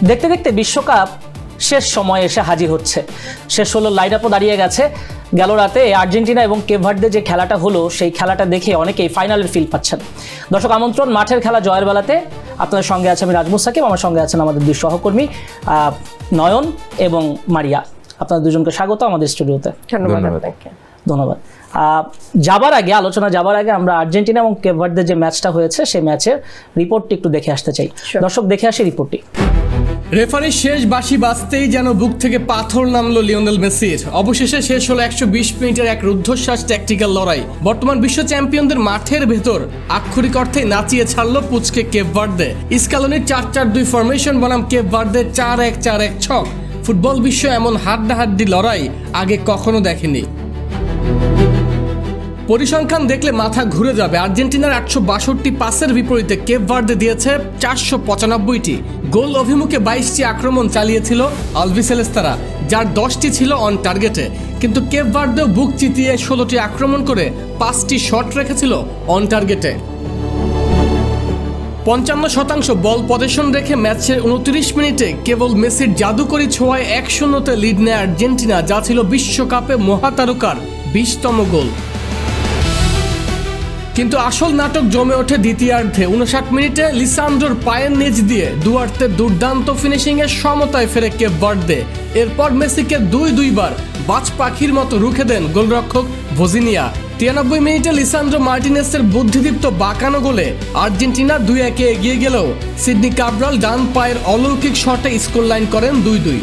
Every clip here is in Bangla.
দেখতে দেখতে বিশ্বকাপ শেষ সময়ে এসে হাজির হচ্ছে। শেষ হলো, লাইন আপও দাঁড়িয়ে গেছে। গেল রাতে আর্জেন্টিনা এবং কেপ ভার্দে যে খেলাটা হলো, সেই খেলাটা দেখে অনেকেই ফাইনালের ফিল পাচ্ছেন। দর্শক আমন্ত্রণ, মাঠের খেলা জয়ের বেলাতে। আপনাদের সঙ্গে আছে আমি রাজমুস সাকিব, আমার সঙ্গে আছেন আমাদের দুই সহকর্মী নয়ন এবং মারিয়া। আপনাদের দুজনকে স্বাগত আমাদের স্টুডিওতে। ধন্যবাদ। আলোচনা যাবার আগে আমরা আর্জেন্টিনা এবং কেপ ভার্দে যে ম্যাচটা হয়েছে সেই ম্যাচের রিপোর্টটি একটু দেখে আসতে চাই। দর্শক দেখে আসি রিপোর্টটি। রেফারির শেষ বাঁশি বাজতেই যেন বুক থেকে পাথর নামলো লিওনেল মেসির। অবশেষে শেষ হলো 120 মিনিটের এক রুদ্ধশ্বাস ট্যাকটিক্যাল লড়াই। বর্তমান বিশ্ব চ্যাম্পিয়নদের মাঠের ভেতর আক্ষরিক অর্থে নাচিয়ে ছাড়লো পুচকে কেপ ভার্দে। স্কালোনির 4-4-2 ফরমেশন বনাম কেপ ভার্দে 4-1-4-1 ছক। ফুটবল বিশ্ব এমন হাড্ডাহাড্ডি লড়াই আগে কখনো দেখেনি। পরিসংখ্যান দেখলে মাথা ঘুরে যাবে। আর্জেন্টিনার 862 পাসের বিপরীতে কেপ ভার্দে দিয়েছে 495টি। গোল অভিমুখে 22টি আক্রমণ চালিয়েছিল আলবিসেলেস্তারা, যার 10টি ছিল অন টার্গেটে। কিন্তু কেপ ভার্দেও বুক চিতিয়ে 16টি আক্রমণ করে 5টি শট রেখেছিল অন টার্গেটে। 55% বল পজিশন রেখে ম্যাচের 29 মিনিটে কেবল মেসির জাদুকরি ছোঁয়ায় 1-0 লিড নেয় আর্জেন্টিনা, যা ছিল বিশ্বকাপে মহাতারকার 20তম গোল। কিন্তু আসল নাটক জমে ওঠে দ্বিতীয়ার্ধে। 59 মিনিটে লিসান্ড্রোর পায়ের নিচ দিয়ে দুয়ার্তের দুর্দান্ত ফিনিশিংয়ে সমতায় ফেরে কেপ ভার্দে। এরপর মেসিকে দুইবার বাজ পাখির মতো রুখে দেন গোলরক্ষক ভজিনিয়া। 93 মিনিটে লিসান্ড্রো মার্টিনেসের বুদ্ধিদীপ্ত বাঁকানো গোলে আর্জেন্টিনা 2-1 এগিয়ে গেলেও সিডনি কাব্রাল ডান পায়ের অলৌকিক শটে স্কোর লাইন করেন 2-2।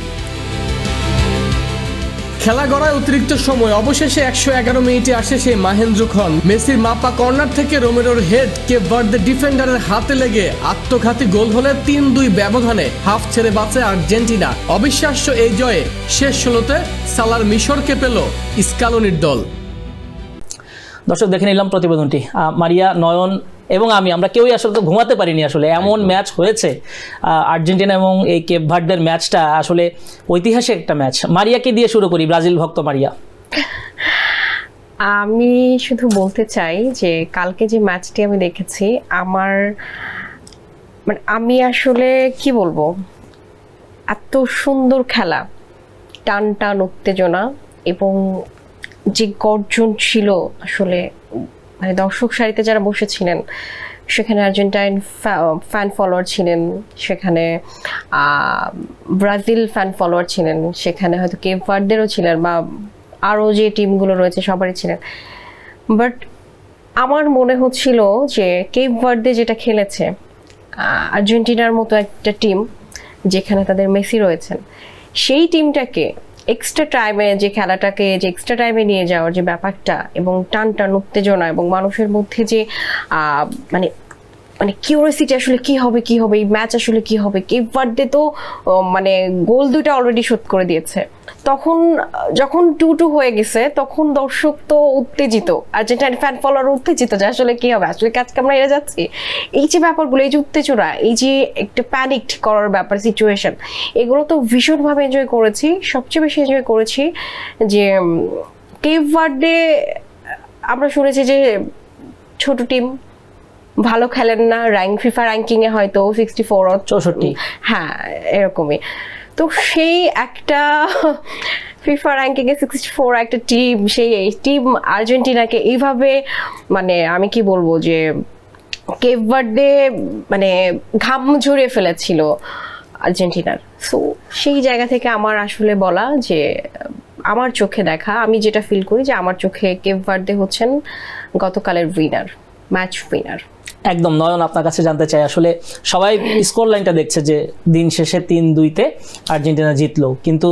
খেলা গড়ায় অতিরিক্ত সময়। অবশেষে 111 মিনিটে আসে সেই মাহেন্দ্রক্ষণ। মেসির মাপা কর্নার থেকে রোমেরোর হেড কেপ ভার্দে ডিফেন্ডারের হাতে লেগে আত্মঘাতী গোল হলে 3-2 ব্যবধানে হাফ ছেড়ে বাঁচে আর্জেন্টিনা। অবিশ্বাস্য এই জয়ে শেষ 16তে সালার মিশরকে পেল স্কালোনির দল। দর্শক দেখে নিলাম প্রতিবেদনটি। মারিয়া, নয়ন এবং আমরা কেউই আসলে তো ঘুমাতে পারিনি। আসলে এমন ম্যাচ হয়েছে আর্জেন্টিনা এবং এই কেপ ভার্দের ম্যাচটা আসলে ঐতিহাসিক একটা ম্যাচ। মারিয়াকে দিয়ে শুরু করি, ব্রাজিল ভক্ত মারিয়া। আমি শুধু বলতে চাই যে কালকে যে ম্যাচটি আমি দেখেছি, আমার আমি আসলে কি বলবো, এত সুন্দর খেলা, টান টান উত্তেজনা এবং যে গর্জন ছিল আসলে, দর্শক সারিতে যারা বসেছিলেন সেখানে আর্জেন্টাইন ফ্যান ফলোয়ার ছিলেন, সেখানে ব্রাজিল ফ্যান ফলোয়ার ছিলেন, সেখানে হয়তো কেপ ভার্দেরও ছিলেন বা আরও যে টিমগুলো রয়েছে সবারই ছিলেন। বাট আমার মনে হচ্ছিল যে কেপ ভার্দে যেটা খেলেছে, আর্জেন্টিনার মতো একটা টিম যেখানে তাদের মেসি রয়েছেন, সেই টিমটাকে এক্সট্রা টাইমে যে খেলাটাকে যে এক্সট্রা টাইমে নিয়ে যাওয়ার যে ব্যাপারটা এবং টান টান উত্তেজনা এবং মানুষের মধ্যে যে মানে কিউরিওসিটি, আসলে কি হবে এই ম্যাচ আসলে কি হবে। কেপ ভার্দে তো গোল 2টা অলরেডি শোধ করে দিয়েছে। তখন যখন 2-2 হয়ে গেছে তখন দর্শক তো উত্তেজিত, আর্জেন্টাইন ফ্যান ফলোয়ার উত্তেজিত যে আসলে কি হবে, আসলে কাজ কামরা এড়ে যাচ্ছে। এই যে ব্যাপারগুলো, এই যে উত্তেজনা, এই যে একটা প্যানিক করার ব্যাপার, সিচুয়েশন, এগুলো তো ভীষণভাবে এনজয় করেছি। সবচেয়ে বেশি এনজয় করেছি যে কেপ ভার্দে, আমরা শুনেছি যে ছোট টিম, ভালো খেলেন না, ফিফা র্যাঙ্কিং এ হয়তো 64 64, হ্যাঁ এরকমই। তো সেই একটা ফিফা র্যাঙ্কিং এ 64 একটা টিম, সেই টিম আর্জেন্টিনাকে এইভাবে আমি কি বলবো যে কেপ ভার্দে ঘাম ঝরিয়ে ফেলেছিল আর্জেন্টিনার। সো সেই জায়গা থেকে আমার আসলে বলা যে আমার চোখে দেখা, আমি যেটা ফিল করি যে আমার চোখে কেপ ভার্দে হচ্ছেন গতকালের উইনার, ম্যাচ উইনার। একদম। নয়ন, আপনার কাছে জানতে চাই, আসলে সবাই স্কোর লাইনটা দেখছে যে দিন শেষে 3-2-তে আর্জেন্টিনা জিতলো, কিন্তু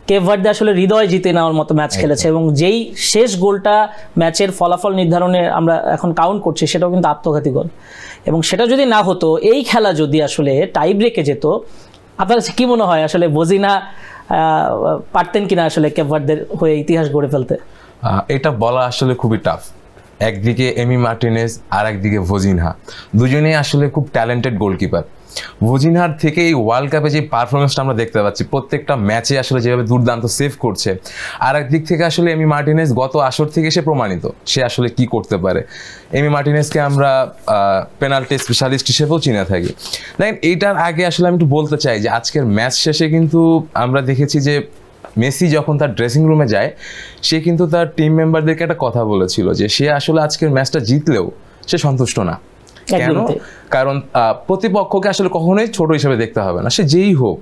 কেপ ভার্দে আসলে হৃদয় জিতে নেওয়ার মতো ম্যাচ খেলেছে এবং যেই শেষ গোলটা ম্যাচের ফলাফল নির্ধারণে আমরা এখন কাউন্ট করছি, সেটাও কিন্তু আত্মঘাতী গোল। এবং সেটা যদি না হতো, এই খেলা যদি আসলে টাই ব্রেকে যেত, আপনার কাছে কি মনে হয় আসলে ভজিনা পারতেন কিনা আসলে কেপ ভার্দের হয়ে ইতিহাস গড়ে ফেলতে? এটা বলা আসলে খুবই টাফ। একদিকে এমি মার্টিনেজ আর একদিকে ভজিনহা, দুজনেই আসলে খুব ট্যালেন্টেড গোলকিপার। ভজিনহার থেকে এই ওয়ার্ল্ড কাপে যে পারফরমেন্সটা আমরা দেখতে পাচ্ছি, প্রত্যেকটা ম্যাচে আসলে যেভাবে দুর্দান্ত সেভ করছে, আর একদিক থেকে আসলে এমি মার্টিনেজ গত আসর থেকে সে প্রমাণিত সে আসলে কি করতে পারে। এমি মার্টিনেজকে আমরা পেনাল্টি স্পেশালিস্ট হিসেবেও চিনে থাকি। দেখেন, এইটার আগে আসলে আমি একটু বলতে চাই যে আজকের ম্যাচ শেষে কিন্তু আমরা দেখেছি যে মেসি যখন তার ড্রেসিং রুমে যায়, সে কিন্তু তার টিম মেম্বারদেরকে একটা কথা বলেছিল যে সে আসলে আজকের ম্যাচটা জিতলেও সে সন্তুষ্ট না। কেন? একদমই তাই। কারণ প্রতিপক্ষকে আসলে কখনোই ছোট হিসেবে দেখতে হবে না, সে যেই হোক।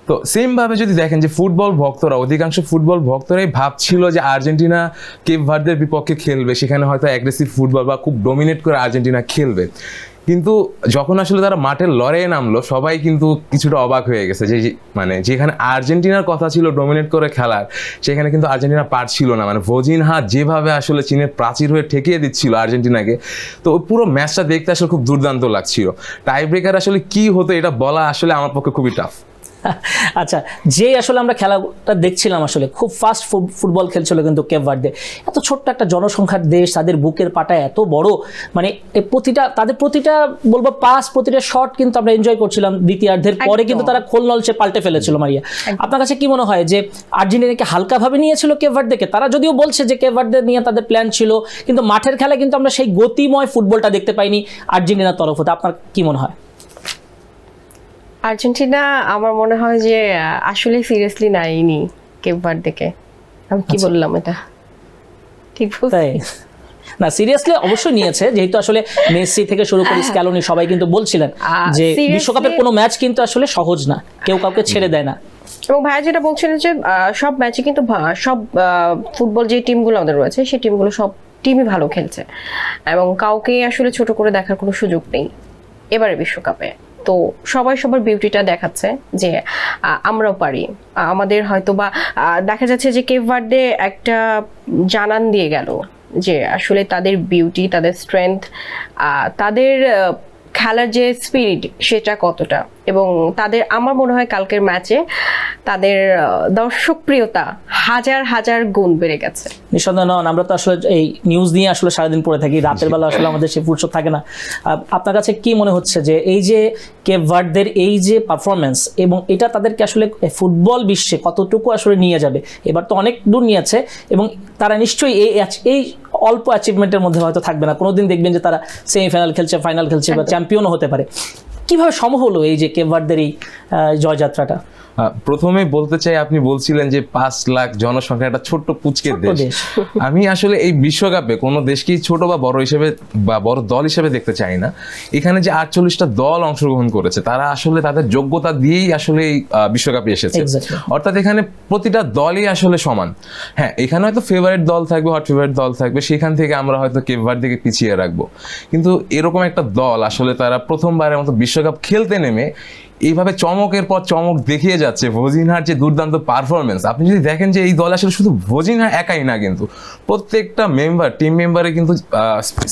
তো সেম ভাবে যদি দেখেন যে ফুটবল ভক্তরা, অধিকাংশ ফুটবল ভক্তরাই ভাবছিল যে আর্জেন্টিনা কেপ ভার্দের বিপক্ষে খেলবে, সেখানে হয়তো অ্যাগ্রেসিভ ফুটবল বা খুব ডমিনেট করে আর্জেন্টিনা খেলবে। কিন্তু যখন আসলে তারা মাঠের লড়াইয়ে নামলো, সবাই কিন্তু কিছুটা অবাক হয়ে গেছে যে মানে যেখানে আর্জেন্টিনার কথা ছিল ডমিনেট করে খেলার, সেখানে কিন্তু আর্জেন্টিনা পারছিল না। মানে ভজিনহা যেভাবে আসলে চীনের প্রাচীর হয়ে ঠেকিয়ে দিচ্ছিল আর্জেন্টিনাকে, তো ওই পুরো ম্যাচটা দেখতে আসলে খুব দুর্দান্ত লাগছিল। টাই ব্রেকার আসলে কি হতো এটা বলা আসলে আমার পক্ষে খুবই টাফ। আচ্ছা, যে আসলে আমরা খেলাটা দেখছিলাম, আসলে খুব ফাস্ট ফুটবল খেলছিল কিন্তু কেপ ভার্দে। এত ছোট্ট একটা জনসংখ্যার দেশ, তাদের বুকের পাটা এত বড়, মানে তাদের প্রতিটা বলবো পাস, প্রতিটা শট কিন্তু আমরা এনজয় করছিলাম। দ্বিতীয়ার্ধের পরে কিন্তু তারা খোলনলসে পাল্টে ফেলেছিল। মারিয়া, আপনার কাছে কি মনে হয় যে আর্জেন্টিনাকে হালকাভাবে নিয়েছিল কেপ ভার্দেকে? তারা যদিও বলছে যে কেপ ভার্দে নিয়ে তাদের প্ল্যান ছিল, কিন্তু মাঠের খেলায় কিন্তু আমরা সেই গতিময় ফুটবলটা দেখতে পাইনি আর্জেন্টিনার তরফ হতে। আপনার কি মনে হয়? আর্জেন্টিনা আমার মনে হয় যে আসলে সিরিয়াসলি নেয়নি কেপ ভার্দেকে। আমি কি বললাম এটা ঠিক বলছি? তাই না, সিরিয়াসলি অবশ্যই নিয়েছে, যেহেতু আসলে মেসি থেকে শুরু করে স্ক্যালোনি সবাই কিন্তু বলছিলেন যে বিশ্বকাপের কোনো ম্যাচ কিন্তু আসলে সহজ না, কেউ কাউকে ছেড়ে দেয় না। এবং ভাইয়া যেটা বলছিলেন যে সব ম্যাচে কিন্তু সব ফুটবল যে টিমগুলো আমাদের রয়েছে, সেই টিমগুলো সব টিমই ভালো খেলছে এবং কাউকে আসলে ছোট করে দেখার কোনো সুযোগ নেই এবারে বিশ্বকাপে। তো সবাই সবার বিউটিটা দেখাচ্ছে যে আমরাও পারি। আমাদের হয়তো বা দেখা যাচ্ছে যে কেপ ভার্দে একটা জানান দিয়ে গেল যে আসলে তাদের বিউটি, তাদের স্ট্রেংথ, তাদের খেলার যে স্পিরিট সেটা কতটা, এবং তাদের আমার মনে হয় কালকের ম্যাচে তাদের দর্শকপ্রিয়তা হাজার হাজার গুণ বেড়ে গেছে। নিঃসন্দেহ নন, আমরা তো আসলে এই নিউজ নিয়ে আসলে সারাদিন পড়ে থাকি, রাতের বেলা আসলে আমাদের সেই ফুরসত থাকে না। আপনার কাছে কি মনে হচ্ছে যে এই যে কেপ ভার্দের এই যে পারফরমেন্স, এবং এটা তাদেরকে আসলে ফুটবল বিশ্বে কতটুকু আসলে নিয়ে যাবে? এবার তো অনেক দূর নিয়েছে, এবং তারা নিশ্চয়ই এই অল্প অ্যাচিভমেন্টের মধ্যে হয়তো থাকবে না। কোনোদিন দেখবেন যে তারা সেমিফাইনাল খেলছে, ফাইনাল খেলছে, বা চ্যাম্পিয়নও হতে পারে। কিভাবে সম্ভব হলো এই যে কেপ ভার্দের এই জয়যাত্রাটা? প্রথমে বলতে চাই, আপনি বলছিলেন যে 5 লাখ জনসংখ্যা, একটা ছোট্ট পুচকের দেশ। আমি আসলে এই বিশ্বকাপে কোনো দেশকেই ছোট বা বড় হিসেবে বা বড় দল হিসেবে দেখতে চাই না। এখানে যে 48টা দল অংশগ্রহণ করেছে, তারা আসলে তাদের যোগ্যতা দিয়েই আসলে এই বিশ্বকাপে এসেছে। অর্থাৎ এখানে প্রতিটা দলই আসলে সমান। হ্যাঁ, এখানে হয়তো ফেভারিট দল থাকবে, হট ফেভারিট দল থাকবে, সেখান থেকে আমরা হয়তো কেপ ভার্দেকে পিছিয়ে রাখবো। কিন্তু এরকম একটা দল আসলে তারা প্রথমবারের মতো বিশ্বকাপ খেলতে নেমে এইভাবে চমকের পর চমক দেখিয়ে যাচ্ছে। ভজিনহার যে দুর্দান্ত পারফরমেন্স, আপনি যদি দেখেন যে এই দল আসলে শুধু ভজিনহা একাই না, কিন্তু প্রত্যেকটা মেম্বার, টিম মেম্বারে কিন্তু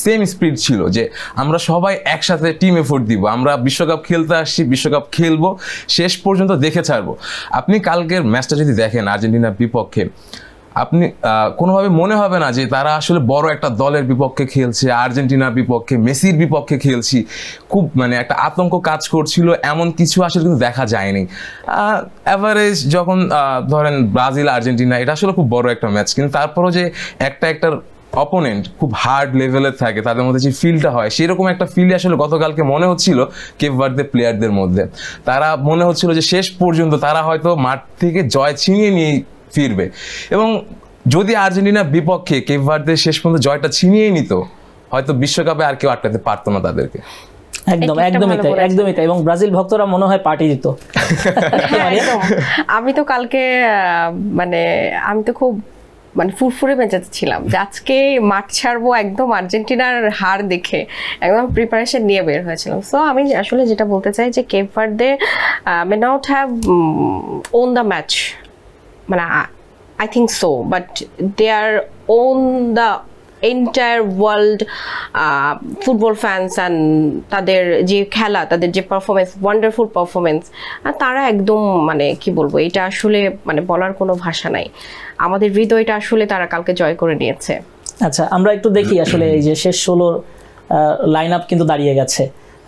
সেম স্পিরিট ছিল যে আমরা সবাই একসাথে টিম এফোর্ট দিব, আমরা বিশ্বকাপ খেলতে আসছি, বিশ্বকাপ খেলবো, শেষ পর্যন্ত দেখে ছাড়বো। আপনি কালকের ম্যাচটা যদি দেখেন আর্জেন্টিনার বিপক্ষে, আপনি কোনোভাবে মনে হবে না যে তারা আসলে বড় একটা দলের বিপক্ষে খেলছে, আর্জেন্টিনার বিপক্ষে, মেসির বিপক্ষে খেলছি। খুব মানে একটা আতঙ্ক কাজ করছিল, এমন কিছু আসলে কিন্তু দেখা যায়নি। অ্যাভারেজ যখন ধরেন ব্রাজিল আর্জেন্টিনা, এটা আসলে খুব বড় একটা ম্যাচ, কিন্তু তারপরও যে একটার অপোনেন্ট খুব হার্ড লেভেলের থাকে, তাদের মধ্যে যে ফিলটা হয়, সেরকম একটা ফিল আসলে গতকালকে মনে হচ্ছিল কেপ ভার্দে প্লেয়ারদের মধ্যে। তারা মনে হচ্ছিল যে শেষ পর্যন্ত তারা হয়তো মাঠ থেকে জয় ছিনিয়ে নিয়ে ফিরবে, এবং যদি আর্জেন্টিনার বিপক্ষে কেপ ভার্দে শেষ পর্যন্ত জয়টা ছিনিয়ে নিত, হয়তো বিশ্বকাপে আর কেউ আটকাতে পারতো না তাদেরকে। একদমই তাই। এবং ব্রাজিল ভক্তরা মনে হয় পার্টি দিত। আমি তো কালকে আমি তো খুব ফুরফুরে মেজাজে ছিলাম যে আজকে মাঠ ছাড়বো একদম আর্জেন্টিনার হার দেখে, একদম প্রিপারেশন নিয়ে বের হয়েছিলাম। সো আমি আসলে যেটা বলতে চাই যে Cape Verde may not have won the match, I think so, but they are on the entire world football fans and তাদের যে খেলা, তাদের যে পারফরমেন্স, ওয়ান্ডারফুল পারফরমেন্স, আর তারা একদম কি বলবো, এটা আসলে বলার কোনো ভাষা নাই। আমাদের হৃদয়টা আসলে তারা কালকে জয় করে নিয়েছে। আচ্ছা, আমরা একটু দেখি আসলে এই যে শেষ 16 লাইন আপ কিন্তু দাঁড়িয়ে গেছে।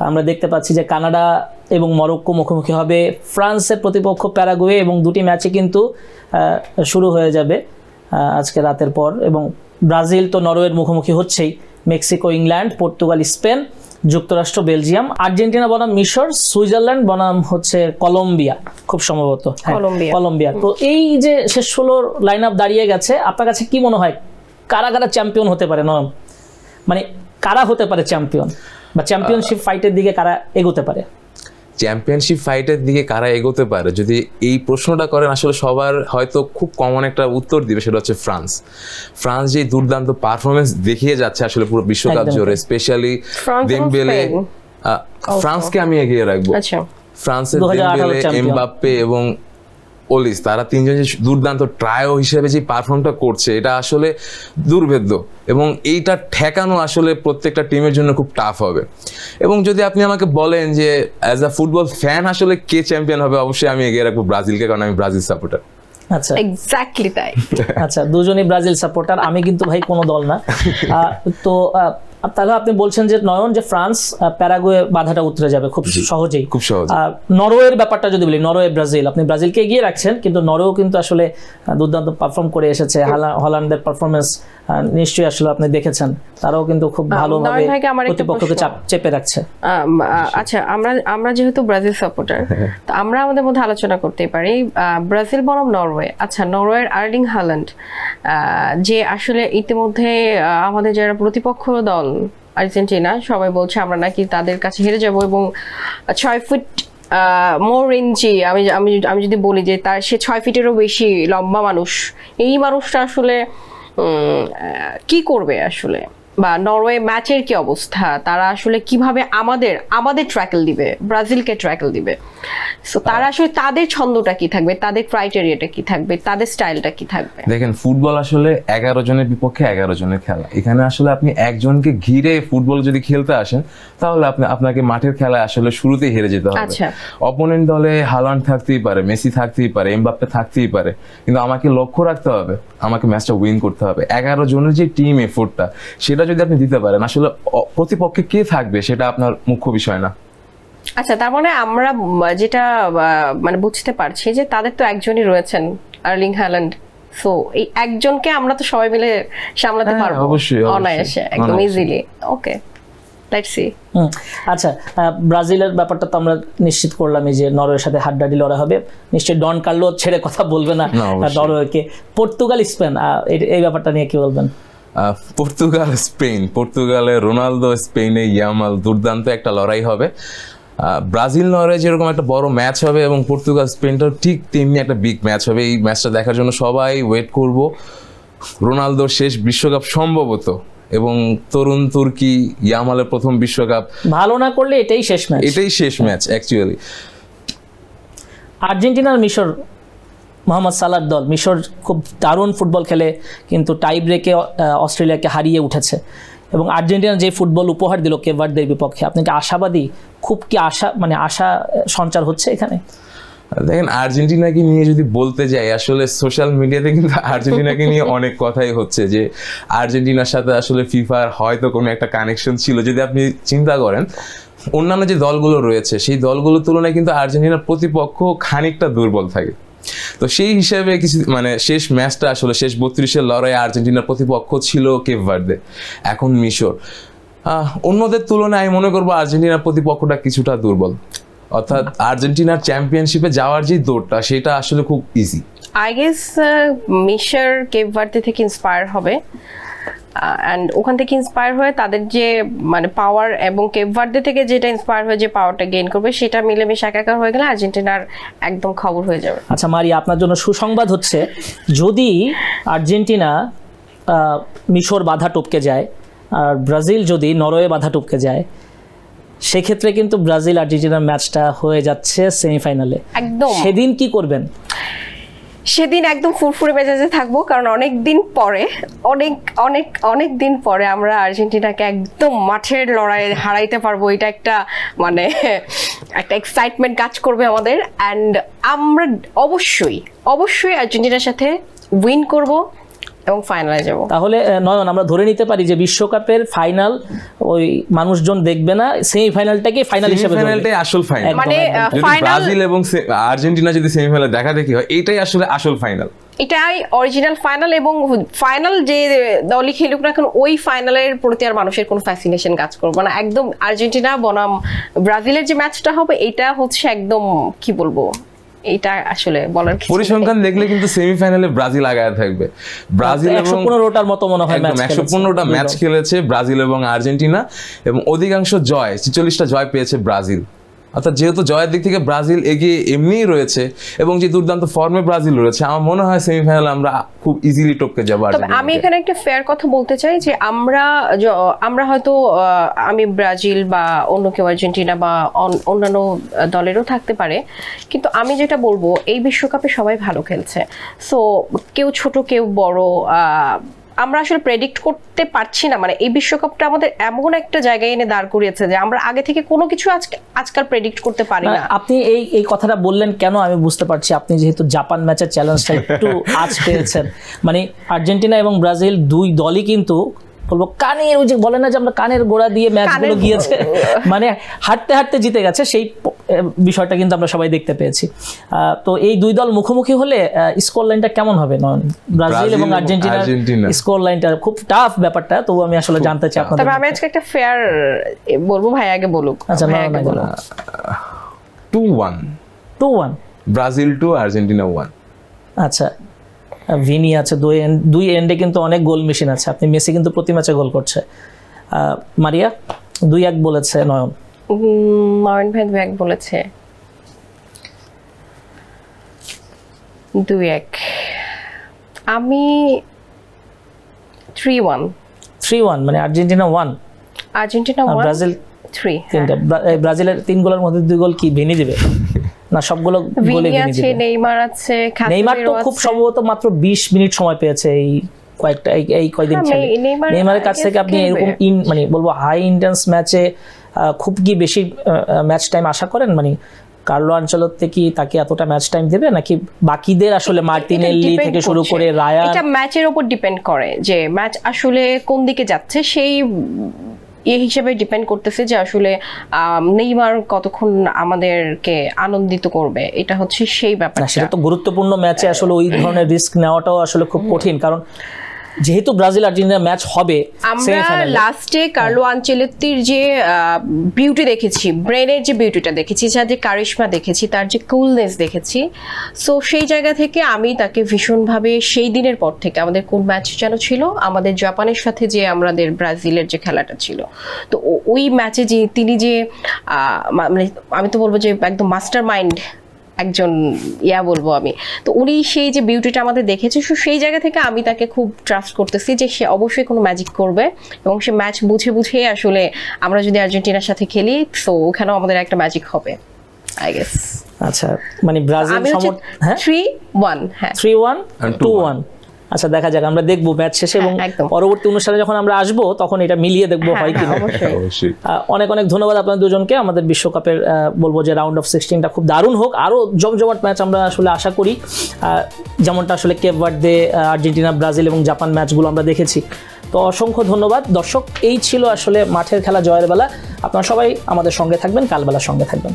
আমরা দেখতে পাচ্ছি যে কানাডা এবং মরক্কো মুখোমুখি হবে, ফ্রান্সের প্রতিপক্ষ প্যারাগুয়ে, এবং দুটি ম্যাচই কিন্তু শুরু হয়ে যাবে আজকে রাতের পর। এবং ব্রাজিল তো নরওয়ের মুখোমুখি হচ্ছেই, মেক্সিকো ইংল্যান্ড, পর্তুগাল স্পেন, যুক্তরাষ্ট্র বেলজিয়াম, আর্জেন্টিনা বনাম মিশর, সুইজারল্যান্ড বনাম হচ্ছে কলম্বিয়া খুব সম্ভবত, কলম্বিয়া। তো এই যে শেষ 16 লাইন আপ দাঁড়িয়ে গেছে, আপনার কাছে কি মনে হয় কারা কারা চ্যাম্পিয়ন হতে পারে? মানে কারা হতে পারে চ্যাম্পিয়ন, বা চ্যাম্পিয়নশিপ ফাইটের দিকে কারা এগোতে পারে? চ্যাম্পিয়নশিপ ফাইটের দিকে কারা এগোতে পারে যদি এই প্রশ্নটা করেন, আসলে সবার হয়তো খুব কমন একটা উত্তর দিবে, সেটা হচ্ছে ফ্রান্স যে দুর্দান্ত পারফরমেন্স দেখিয়ে যাচ্ছে আসলে পুরো বিশ্বকাপ জুড়ে, স্পেশালি দেমবেলে। ফ্রান্সকে আমি এগিয়ে রাখবো। ফ্রান্সের দেমবেলে, এমবাপ্পে এবং ওলিস, তারা তিনজন যে দুর্দান্ত ট্রায়ো হিসেবে যে পারফর্মটা করছে, এটা আসলে দুর্ভেদ্য, এবং এইটা ঠেকানো আসলে প্রত্যেকটা টিমের জন্য খুব টাফ হবে। এবং যদি আপনি আমাকে বলেন যে অ্যাজ আ ফুটবল ফ্যান আসলে কে চ্যাম্পিয়ন হবে, অবশ্যই আমি এগিয়ে রাখবো ব্রাজিলকে, কারণ আমি ব্রাজিল সাপোর্টার। আচ্ছা, এক্স্যাক্টলি তাই। আচ্ছা, দুজনই ব্রাজিল সাপোর্টার, আমি কিন্তু ভাই কোনো দল না। তো তাহলে আপনি বলছেন যে নয়ন, যে ফ্রান্স প্যারাগুয়ে বাধাটা উতরে যাবে খুব সহজেই, খুব সহজ। নরওয়ের ব্যাপারটা যদি বলি, নরওয়ে ব্রাজিল, আপনি ব্রাজিলকে এগিয়ে রাখছেন, কিন্তু নরওয়েও কিন্তু আসলে দুর্দান্ত পারফর্ম করে এসেছে। হল্যান্ডের পারফরমেন্স নিশ্চয়ই আসলে আপনি দেখেছেন, তারাও কিন্তু খুব ভালোভাবে প্রতিপক্ষকে চেপে রাখছে। আচ্ছা, আমরা যেহেতু ব্রাজিল সাপোর্টার, তো আমরা আমাদের মধ্যে আলোচনা করতেই পারি ব্রাজিল বনাম নরওয়ে। আচ্ছা, নরওয়ের আর্লিং হাল্যান্ড, যে আসলে ইতিমধ্যে আমাদের যারা প্রতিপক্ষ দল আর্জেন্টিনা, সবাই বলছে আমরা নাকি তাদের কাছে হেরে যাব, এবং 6 ফুট মোর ইঞ্চি, আমি যদি বলি যে সে 6 ফিটেরও বেশি লম্বা মানুষ, এই মানুষটা আসলে কি করবে আসলে, বা নরওয়ে ম্যাচের কি অবস্থা, তারা আসলে কিভাবে আমাদের ট্র্যাকেল দিবে, ব্রাজিলকে ট্র্যাকেল দিবে। সো তারা আসলে তাদের ছন্দটা কি থাকবে, তাদের ক্রাইটেরিয়াটা কি থাকবে, তাদের স্টাইলটা কি থাকবে? দেখেন, ফুটবল আসলে 11 জনের বিপক্ষে 11 জনের খেলা। এখানে আসলে আপনি একজনকে ঘিরে ফুটবল যদি খেলতে আসেন, তাহলে আপনাকে মাঠের খেলায় আসলে শুরুতেই হেরে যেতে হবে। অপোনেন্ট দলে হালান্ড থাকতেই পারে, মেসি থাকতেই পারে, এমবাপ্পে থাকতেই পারে, কিন্তু আমাকে লক্ষ্য রাখতে হবে, আমাকে ম্যাচটা উইন করতে হবে। 11 জনের যে টিম এফোর্টটা, সেটা যদি আপনি দিতে পারেন, আসলে প্রতিপক্ষে কে থাকবে সেটা আপনার মুখ্য বিষয় না। আচ্ছা, তার মানে আমরা যেটা মানে বুঝতে পারছি যে তাদের তো একজনই রয়েছেন, আর্লিং হ্যালান্ড। সো এই একজনকে আমরা তো সবাই মিলে সামলাতে পারবো অবশ্যই, অনায়াসে, একদম ইজিলি। Okay, let's see. আচ্ছা, ব্রাজিলের ব্যাপারটা তো আমরা নিশ্চিত করলামই যে নরওয়ের সাথে হাড্ডাহাড্ডি লড়াই হবে, নিশ্চয়ই ডন কার্লো ছেড়ে কথা বলবে না নরওয়েকে। পর্তুগাল স্পেন, এই ব্যাপারটা নিয়ে কি বলবেন? পর্তুগাল স্পেন, পর্তুগালে রোনালদো, স্পেনে ইয়ামাল, দুর্দান্ত একটা লড়াই হবে। ব্রাজিল নরওয়ে যেরকম একটা বড় ম্যাচ হবে, এবং পর্তুগাল স্পেনটাও ঠিক তেমনি একটা বিগ ম্যাচ হবে। এই ম্যাচটা দেখার জন্য সবাই ওয়েট করব। রোনালদোর শেষ বিশ্বকাপ সম্ভবত, এবং তরুণ তুর্কি ইয়ামালের প্রথম বিশ্বকাপ, ভালো না করলে এটাই শেষ ম্যাচ অ্যাকচুয়ালি। আর্জেন্টিনার মিশর, মোহাম্মদ সালার দল, মিশর খুব দারুণ ফুটবল খেলে, কিন্তু টাই ব্রেকে অস্ট্রেলিয়াকে হারিয়ে উঠেছে, এবং আর্জেন্টিনা যে ফুটবল উপহার দিল কেপ ভার্দের বিপক্ষে, আপনি কি আশাবাদী? খুব কি আশা সঞ্চার হচ্ছে এখানে? দেখেন, আর্জেন্টিনাকে নিয়ে যদি বলতে যাই, আসলে সোশ্যাল মিডিয়াতে কিন্তু আর্জেন্টিনাকে নিয়ে অনেক কথাই হচ্ছে যে আর্জেন্টিনার সাথে আসলে ফিফার হয়তো কোনো একটা কানেকশন ছিল। যদি আপনি চিন্তা করেন, অন্যান্য যে দলগুলো রয়েছে, সেই দলগুলোর তুলনায় কিন্তু আর্জেন্টিনার প্রতিপক্ষ খানিকটা দুর্বল থাকে। তো সেই হিসাবে শেষ ম্যাচটা আসলে শেষ 32-এর লড়াইয়ে আর্জেন্টিনার প্রতিপক্ষ ছিল কেপ ভার্দে, এখন মিশর। অন্যদের তুলনায় আমি মনে করবো আর্জেন্টিনার প্রতিপক্ষটা কিছুটা দুর্বল, অর্থাৎ আর্জেন্টিনার চ্যাম্পিয়নশিপে যাওয়ার যে দৌড়টা, সেটা আসলে খুব ইজি। আই গেস মিশর কেপ ভার্দে থেকে ইন্সপায়ার হবে, অ্যান্ড ওখান থেকে ইন্সপায়ার হয়ে তাদের যে পাওয়ার, এবং কেপ ভার্দে থেকে যেটা ইন্সপায়ার হয়ে যে পাওয়ারটা গেইন করবে, সেটা মিলেমিশে একাকার হয়ে গেলে আর্জেন্টিনার একদম খবর হয়ে যাবে। আচ্ছা মারি, আপনার জন্য সুসংবাদ হচ্ছে, যদি আর্জেন্টিনা মিশর বাধা টপকে যায়, আর ব্রাজিল যদি নরওয়ে বাধা টপকে যায়, সেক্ষেত্রে কিন্তু ব্রাজিল আর্জেন্টিনার ম্যাচটা হয়ে যাচ্ছে সেমিফাইনালে। একদম সেদিন কি করবেন? সেদিন একদম ফুরফুরে মেজাজে থাকবো, কারণ অনেক দিন পরে আমরা আর্জেন্টিনাকে একদম মাঠের লড়াইয়ে হারাইতে পারবো। এটা একটা একটা এক্সাইটমেন্ট কাজ করবে আমাদের, অ্যান্ড আমরা অবশ্যই আর্জেন্টিনার সাথে উইন করব, এবং ফাইনালে যাব। তাহলে নয়ন, আমরা ধরে নিতে পারি যে বিশ্বকাপের ফাইনাল ওই মানুষজন দেখবে না, সেমিফাইনালটাকে ফাইনাল হিসেবে ধরবে। সেমিফাইনালটাই আসল ফাইনাল। একদম, মানে একদম। যদি ফাইনাল ব্রাজিল এবং আর্জেন্টিনা যদি সেমিফাইনালে দেখা দেখি হয়, এটাই আসলে আসল ফাইনাল। এটাই অরিজিনাল ফাইনাল, এবং ফাইনাল যে দলই খেলুক না কেন ওই ফাইনালের প্রতি আর মানুষের কোনো ফ্যাসিনেশন কাজ করবে না। একদম আর্জেন্টিনা বনাম ব্রাজিলের যে ম্যাচটা হবে এটা হচ্ছে একদম কি বলবো, এটা আসলে বলার কিছু নেই। পরিসংখ্যান দেখলে কিন্তু সেমিফাইনালে ব্রাজিল আগায় থাকবে। ব্রাজিল এবং 115টার মতো মনে হয় ম্যাচ 115টা ম্যাচ খেলেছে ব্রাজিল এবং আর্জেন্টিনা, এবং অধিকাংশ জয় 46টা জয় পেয়েছে ব্রাজিল। অর্থাৎ যেহেতু জয়ের দিক থেকে ব্রাজিল এগিয়ে এমনিই রয়েছে এবং যে দুর্দান্ত ফর্মে ব্রাজিল রয়েছে, আমার মনে হয় সেমিফাইনালে আমরা খুব ইজিলি টপকে যাবো তবে আমি আর্জেন্টিনাকে। এখানে একটা ফেয়ার কথা বলতে চাই যে আমরা হয়তো আমি ব্রাজিল বা অন্য কেউ আর্জেন্টিনা বা অন্যান্য দলেরও থাকতে পারে, কিন্তু আমি যেটা বলবো এই বিশ্বকাপে সবাই ভালো খেলছে। সো কেউ ছোট কেউ বড়, আমরা আসলে প্রেডিক্ট করতে পারছি না। মানে এই বিশ্বকাপটা আমাদের এমন একটা জায়গায় এনে দাঁড় করিয়েছে যে আমরা আগে থেকে কোনো কিছু আজকাল প্রেডিক্ট করতে পারি না। আপনি এই কথাটা বললেন কেন আমি বুঝতে পারছি। আপনি যেহেতু জাপান ম্যাচের চ্যালেঞ্জটা একটু আজ পেয়েছেন, মানে আর্জেন্টিনা এবং ব্রাজিল দুই দলই কিন্তু বলবো কানের, ওই যে বলে না যে আমরা কানের গোড়া দিয়ে ম্যাচগুলো গিয়েছে, মানে হাঁটতে হাঁটতে জিতে গেছে, সেই বিষয়টা কিন্তু আমরা সবাই দেখতে পেয়েছি। তো এই দুই দল মুখোমুখি হলে স্কোর লাইনটা কেমন হবে? ব্রাজিল এবং আর্জেন্টিনার স্কোর লাইনটা খুব টাফ ব্যাপারটা, তবু আমি আসলে জানতে চাই আপনাদের। তবে আমি আজকে একটা ফেয়ার বলবো, ভাই আগে বলুক। আচ্ছা, ভাই আগে বলুক। 2-1 2-1 ব্রাজিল 2 আর্জেন্টিনা 1। আচ্ছা, ভিনি আছে দুই এন্ডে কিন্তু অনেক গোল মেশিন আছে। আপনি মেসি কিন্তু প্রতি ম্যাচে গোল করছে। মারিয়া 2-1 বলেছে নয়ন। নয়ন ভাই 2-1 বলেছে। 2-1 আমি 3-1 মানে আর্জেন্টিনা 1, আর্জেন্টিনা 1 ব্রাজিল 3। তিনটা। ব্রাজিলের 3 গোলের মধ্যে 2 গোল কি ভিনি দিবে না? সবগুলো গোলে ভিনি ভিনি আছে, দিবে। নেইমার আছে, নেইমার তো খুব সম্ভবত মাত্র 20 মিনিট সময় পেয়েছে এই কয়দিন খেলে। নেইমারের কাছ থেকে আপনি এরকম মানে বলবো হাই ইন্টেন্স ম্যাচে খুব কি বেশি ম্যাচ টাইম আশা করেন? মানে কার্লো আনচেলত্তি কি তাকে এতটা ম্যাচ টাইম দেবে, নাকি বাকিদের আসলে মার্টিনেল্লি থেকে শুরু করে রায়ান? এটা ম্যাচের উপর ডিপেন্ড করে যে ম্যাচ আসলে কোন দিকে যাচ্ছে, সেই এই হিসেবে ডিপেন্ড করতেছে যে আসলে নেইমার কতক্ষণ আমাদেরকে আনন্দিত করবে। এটা হচ্ছে সেই ব্যাপার। সেটা তো গুরুত্বপূর্ণ ম্যাচে আসলে ওই ধরনের রিস্ক নেওয়াটাও আসলে খুব কঠিন, কারণ যেহেতু ব্রাজিল আর্জেন্টিনা ম্যাচ হবে আমরা লাস্টে কার্লো আনচেলত্তির যে বিউটি দেখেছি, ব্রেনের যে বিউটিটা দেখেছি, যার যে কারিশমা দেখেছি, তার যে কুলনেস দেখেছি, সো সেই জায়গা থেকে আমি তাকে ভীষণভাবে সেই দিনের পর থেকে আমাদের কোন ম্যাচ যেন ছিল আমাদের জাপানের সাথে যে আমাদের ব্রাজিলের যে খেলাটা ছিল, তো ওই ম্যাচে যে তিনি যে মানে আমি তো বলবো যে একদম মাস্টার মাইন্ড একজন বলবো আমি, তো উনি সেই যে বিউটিটা আমাদের দেখেছে, সেই জায়গা থেকে আমি তাকে খুব ট্রাস্ট করতেছি যে সে অবশ্যই কোনো ম্যাজিক করবে এবং সে ম্যাচ বুঝে আসলে আমরা যদি আর্জেন্টিনার সাথে খেলি তো ওখানেও আমাদের একটা ম্যাজিক হবে আই গেস। আচ্ছা, মানে ব্রাজিল 3-1 হ্যাঁ 3-1 2-1। আচ্ছা, দেখা যাক, আমরা দেখবো ম্যাচ শেষে এবং পরবর্তী অনুষ্ঠানে যখন আমরা আসবো তখন এটা মিলিয়ে দেখবো হয় কিনা। অনেক অনেক ধন্যবাদ আপনাদের দুজনকে। আমাদের বিশ্বকাপের বলবো যে রাউন্ড অফ 16টা খুব দারুণ হোক, আরো জমজমাট ম্যাচ আমরা আসলে আশা করি, যেমনটা আসলে কেপ ভার্দে, আর্জেন্টিনা, ব্রাজিল এবং জাপান ম্যাচগুলো আমরা দেখেছি। তো অসংখ্য ধন্যবাদ দর্শক। এই ছিল আসলে মাঠের খেলা জয়ের বেলা। আপনারা সবাই আমাদের সঙ্গে থাকবেন, কালবেলার সঙ্গে থাকবেন।